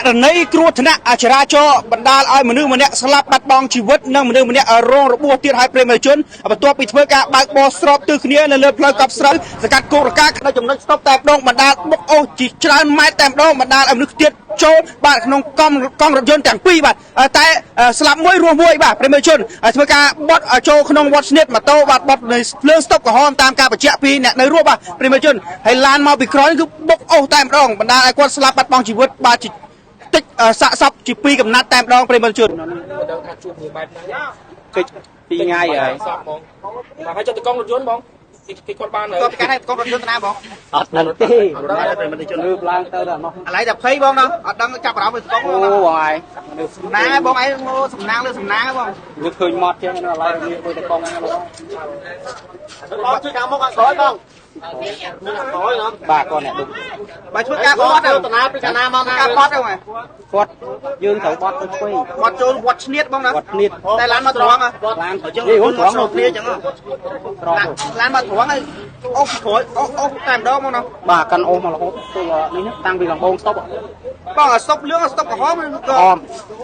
ករណីគ្រោះថ្នាក់ចរាចរណ៍បណ្ដាលឲ្យមនុស្សម្នាក់ស្លាប់បាត់បង់ជីវិតនិងមនុស្សម្នាក់រងរបួសទៀតហើយប្រិយមិត្តជនបន្ទាប់ពីធ្វើការបើកបរស្របទិសគ្នានៅលើផ្លូវកប់ស្រូវសកាត់គោលការណ៍នៅចំណុចស្តុបតែម្ដងបណ្ដាលបុកអូសជាច្រើនម៉ែត្រតែម្ដងបណ្ដាលឲ្យមនុស្សទៀតចូលបាទក្នុងកង់រថយន្តទាំងពីរបាទតែស្លាប់មួយរស់មួយបាទប្រិយមិត្តជនធ្វើការបត់ចូលក្នុងវត្តស្និតម៉ូតូបាទបត់នៅភ្លើងស្តុបក្រហមតាមការបញ្ជាក់ពីអ្នកនៅរស់បាទប្រិយមិត្តជនហើយឡានមកពីក្រោយគឺបុកអូសតែម្ដងបណ្ដាលឲ្យគាត់ស្លាប់បាត់បង់ជីវិតបាទតិចសាកសពជាពីរកំណាត់តែម្ដងប្រិយមិត្តជនដឹងថាជួបមួយបែបហ្នឹងកិច្ចពីថ្ងៃហើយសពហ្មងមកឲ្យចុះទៅកង់រថយន្តហ្មងគេគាត់បានគាត់កាត់ឲ្យកង់រថយន្តណាបងអត់ដឹងទេប្រិយមិត្តជនលើកឡើងទៅដល់នោះឥឡូវតែភ័យបងណោះអត់ដឹងចាប់អារម្មណ៍ទៅស្គប់អូបងឯងសំណាងហើយបងឯងមកសំណាងលើសំណាងហើយបងវាឃើញមាត់ចេះនៅឥឡូវមានមួយតែកង់ហ្នឹងបងជួយខាងមុខខាងក្រោយបងបាទគាត់អ្នកឌុបបើធ្វើការបត់ទៅតាណាពីកាណាមកការបត់ទៅហ៎គាត់យើងត្រូវបត់ទៅឆ្វេងបត់ចូលវត្តឈ្នៀតបងណាវត្តឈ្នៀតតែឡានមកត្រង់ឡានចឹងនេះត្រង់គ្នាចឹងត្រង់ឡានមកត្រង់ហើយអូសក្រួយអូសតែម្ដងមកណាបាទកាន់អូសមករហូតទៅនេះតាំងពីកំពង់ស្តុបបងស្តុបលឿងស្តុបក្រហម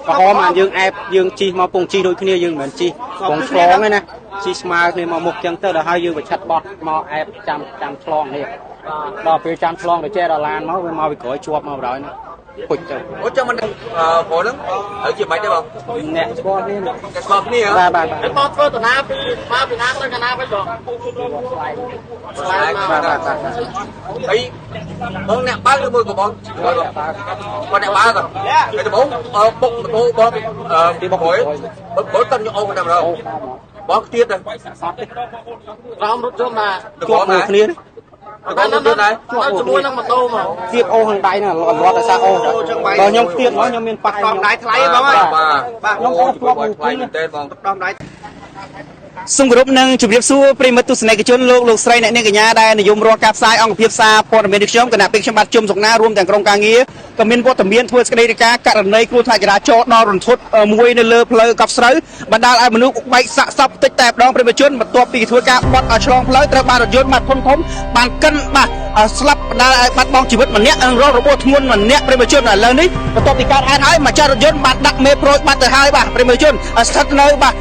ក្រហមអាយើងអែបយើងជីមកពងជីដូចគ្នាយើងមិនមែនជីពងឆ្លងទេណាជីស្មើគ្នាមកមុខចឹងទៅដល់ហើយយើងបញ្ឆិតបត់មកអែបចាំឆ្លងនេះដល់ពេលចាំឆ្លងទៅចេះដល់ឡានមកវាមកពីក្រោយជាប់មកបណ្ដោយណាពុជទៅអូចឹងមិនព្រោះហ្នឹងហើយជាមិនទេបងអ្នកស្គាល់គ្នាស្គាល់គ្នាបាទហើយបងធ្វើតាណាពីមកពីណាទៅកាណាវិញបងស្លាយបាទហើយបងអ្នកបើកឬមួយក៏បងគាត់អ្នកបើកហើយដំបូងពុកម៉ូតូបងពីបងហើយបងតន់យកអូនតែម្ដងបងទៀតទៅក្រោមរថយន្តណាជាប់មួយគ្នាតែនៅជាមួយនឹងម៉ូតូមកទៀតអូខាងដៃណារត់តែសាអូដល់ខ្ញុំទៀតមកខ្ញុំមានប៉ះដំដៃថ្លៃបងហើយបាទខ្ញុំអូជាប់មួយថ្លៃមែនទេបងដំដៃសូមគោរពនិងជម្រាបសួរប្រិយមិត្តទស្សនិកជនលោកស្រីអ្នកនាងកញ្ញាដែលនិយមរាល់ការផ្សាយអង្គភាពសារព័ត៌មានខ្ញុំគណៈពេកខ្ញុំបាទជុំសុកណារួមទាំងក្រុមការងារក៏មានវត្តមានធ្វើសេចក្តីរាយការណ៍ករណីគ្រោះថ្នាក់ចរាចរណ៍ដល់រន្ធត់មួយនៅលើផ្លូវកប់ស្រូវបណ្ដាលឲ្យមនុស្សបែកសាកសពតិចតែម្ដងប្រិយមិត្តជនបន្ទាប់ពីធ្វើការបត់ឆ្លងផ្លូវត្រូវបានរថយន្តមកធំបានកិនបាទស្លាប់បណ្ដាលឲ្យបាត់បង់ជីវិតម្នាក់និងរងរបួសធ្ងន់ម្នាក់ប្រិយមិត្តជនឥឡូវនេះបន្ទាប់ពីកើតហេតុហើយម្ចាស់រថយន្តបានដាក់មេប្រូចបាត់ទៅហើយបាទប្រិយមិត្តជនស្ថិតនៅបាទ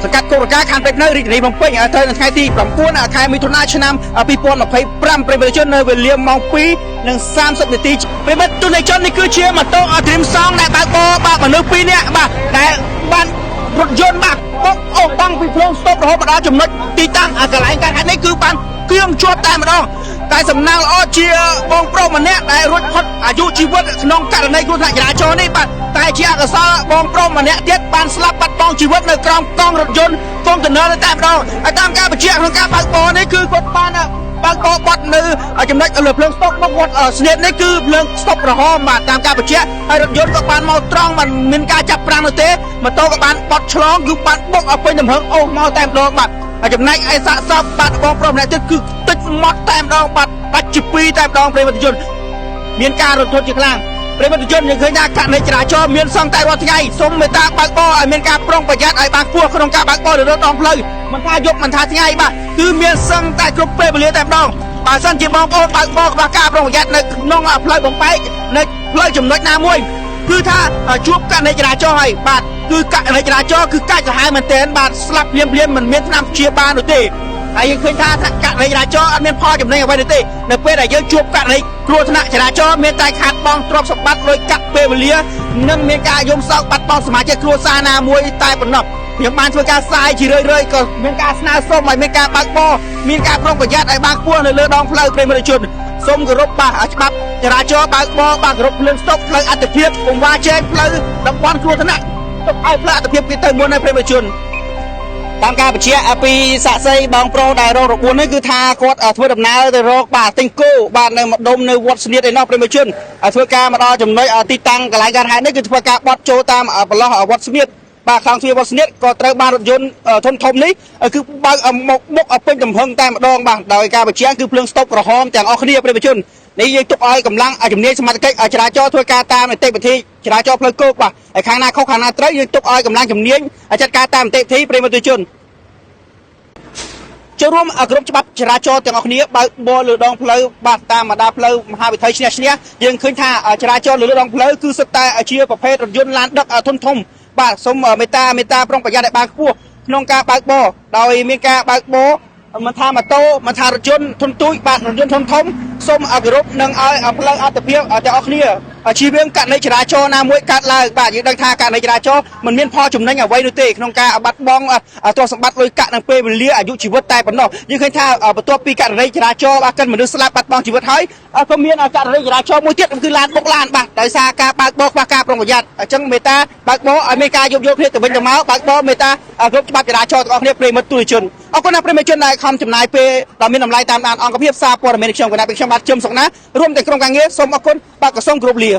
សកាត់គោលការណ៍ខណ្ឌពេជ្រនៅរាជធានីភ្នំពេញត្រូវនៅថ្ងៃទី9ខែមិថុនាឆ្នាំ2025ប្រិយមិត្តជននៅវេលាម៉ោង2:30នាទីប្រិយមិត្តទស្សនិកជននេះគឺជាម៉ូតូអត់ត្រៀមសងដែលបើកបរបាទមនុស្ស2នាក់បាទដែលបានរថយន្តបាទបុកអូសតាំងពីភ្លើងស្តុបរហូតមកដល់ចំណុចទីតាំងកន្លែងកើតហេតុនេះគឺបានគៀងជាប់តែម្ដងតែសំណាងល្អជាបងប្រុសម្នាក់ដែលរួចផុតអាយុជីវិតក្នុងករណីគ្រោះថ្នាក់ចរាចរណ៍នេះបាទតែជាអកុសលបងប្រុសម្នាក់ទៀតបានស្លាប់បាត់បង់ជីវិតនៅក្រោមកង់រថយន្តកុងតឺន័រតែម្ដងហើយតាមការបញ្ជាក់ក្នុងការបើកបរនេះគឺគាត់បានបើកបរបាត់នៅចំណុចលើភ្លើងស្តុបមកវត្តស្នៀតនេះគឺភ្លើងស្តុបក្រហមបាទតាមការបញ្ជាក់ហើយរថយន្តក៏បានមកត្រង់មិនមានការចាប់ប្រាំងនោះទេម៉ូតូក៏បានបត់ឆ្លងគឺបានបុកឲ្យពេញទំហឹងអូសមកតែម្ដងបាទហើយចំណែកឯសាកសពបាទបងប្រុសម្នាក់ទៀតគឺតិចម៉ត់តែម្ដងបាទបាច់ជាពីរតែម្ដងប្រិយមិត្តជនមានការរត់ធត់ជាខ្លាំងប្រិយមិត្តជនយើងឃើញថាករណីចរាចរណ៍មានសង្កតែរាល់ថ្ងៃសូមមេត្តាបើកបរឲ្យមានការប្រុងប្រយ័ត្នឲ្យបានខ្ពស់ក្នុងការបើកបរលើដងផ្លូវមិនថាយប់មិនថាថ្ងៃបាទគឺមានសង្កតែគ្រប់ពេលវេលាតែម្ដងបើសិនជាបងប្អូនបើកបរខ្វះការប្រុងប្រយ័ត្ននៅក្នុងផ្លូវបំបែកនៅផ្លូវចំណុចណាមួយគឺថាជួបករណីចរាចរណ៍ហើយបាទគឺករណីចរាចរណ៍គឺកាច់សាហាវមែនទែនបាទស្លាប់ភ្លាមមិនមានថ្នាំព្យាបាលនោះទេហើយយើងឃើញថាករណីចរាចរណ៍អត់មានផលចំណេញអ្វីទេនៅពេលដែលយើងជួបករណីគ្រោះថ្នាក់ចរាចរណ៍មានតែខាតបង់ទ្រព្យសម្បត្តិលុយកាក់ពេលវេលានិងមានការយំសោកបាត់បង់សមាជិកគ្រួសារណាមួយតែប៉ុណ្ណោះខ្ញុំបានធ្វើការផ្សាយជារឿយៗក៏មានការស្នើសុំឲ្យមានការបើកបរមានការប្រុងប្រយ័ត្នឲ្យបានខ្ពស់នៅលើដងផ្លូវប្រិយមិត្តជនសូមគោរពបាទច្បាប់ចរាចរណ៍បើកបរបាទគោរពភ្លើងស្តុបផ្លូវអត្តភាពកុំវាជែងផ្លូវតំបន់គ្រោះថ្នាក់ទុកឲ្យផ្លូវអត្តភាពគេទៅមុនឲ្យប្រិយមិត្តជនតាមការបញ្ជាក់ពីសាក់សីបងប្រុសដែលរងរបួសនេះគឺថាគាត់ធ្វើដំណើរទៅរកបាទទិញគោបាទនៅម្ដុំនៅវត្តស្នៀតឯណោះប្រិយមិត្តជនធ្វើការមកដល់ចំណុចទីតាំងកន្លែងកើតហេតុនេះគឺធ្វើការបត់ចូលតាមប្រឡោះវត្តស្នៀតបាទខាងទ្វារវត្តស្នៀតក៏ត្រូវបានរថយន្តធំនេះគឺបើកមកបុកឲ្យពេញទំហឹងតែម្ដងបាទដោយការបញ្ជាក់គឺភ្លើងស្តុបក្រហមទាំងអស់គ្នាប្រិយមិត្តជននេះយើងទុកឲ្យកម្លាំងជំនាញសមត្ថកិច្ចចរាចរណ៍ធ្វើការតាមនីតិវិធីចរាចរណ៍ផ្លូវគោកបាទហើយខាងណាខុសខាងណាត្រូវយើងទុកឲ្យកម្លាំងជំនាញចាត់ការតាមនីតិវិធីប្រិយមិត្តជន ចូលរួមគ្រប់ច្បាប់ចរាចរណ៍ទាំងអស់គ្នាបើកបរលើដងផ្លូវបាទតាមបណ្ដាផ្លូវមហាវិថីឈ្នះយើងឃើញថាចរាចរណ៍លើដងផ្លូវគឺសុទ្ធតែជាប្រភេទរថយន្តឡានដឹកធុនធំបាទសូមមេត្តាប្រុងប្រយ័ត្នឲ្យបានខ្ពស់ក្នុងការបើកបរដោយមានការបើកបរមិនថាម៉ូតូមិនថារថយន្តធុនទូចបាទរថយន្តធំសូមគោរពនិងឲ្យផ្លូវអត្ថភាពទាំងអស់គ្នាជៀសវាងករណីចរាចរណ៍ណាមួយកាត់ឡើងបាទយើងដឹងថាករណីចរាចរណ៍មិនមានផលចំណេញអ្វីនោះទេក្នុងការបាត់បង់ទ្រព្យសម្បត្តិលុយកាក់និងពេលវេលាអាយុជីវិតតែប៉ុណ្ណោះយើងឃើញថាបន្ទាប់ពីករណីចរាចរណ៍បាទកិនមនុស្សស្លាប់បាត់បង់ជីវិតហើយក៏មានករណីចរាចរណ៍មួយទៀតគឺឡានបុកឡានបាទដោយសារការបើកបរខ្វះការប្រុងប្រយ័ត្នអញ្ចឹងមេត្តាបើកបរឲ្យមានការយោគយល់គ្នាទៅវិញទៅមកបើកបរមេត្តាគ្រប់ច្បាប់ចរាចរណ៍ទាំងអស់គ្នាប្រិមត្តទូរជនអរគុណណាប្រិមត្តជនដែលខំចំណាយពេលដ៏មានតម្លៃតាមដានអង្គភាពសារព័ត៌មានខ្ញុំគណៈខ្ញុំបាទជឹមសុកណារួមទាំងក្រុមការងារសូមអរគុណបាទក៏សូមគោរពលា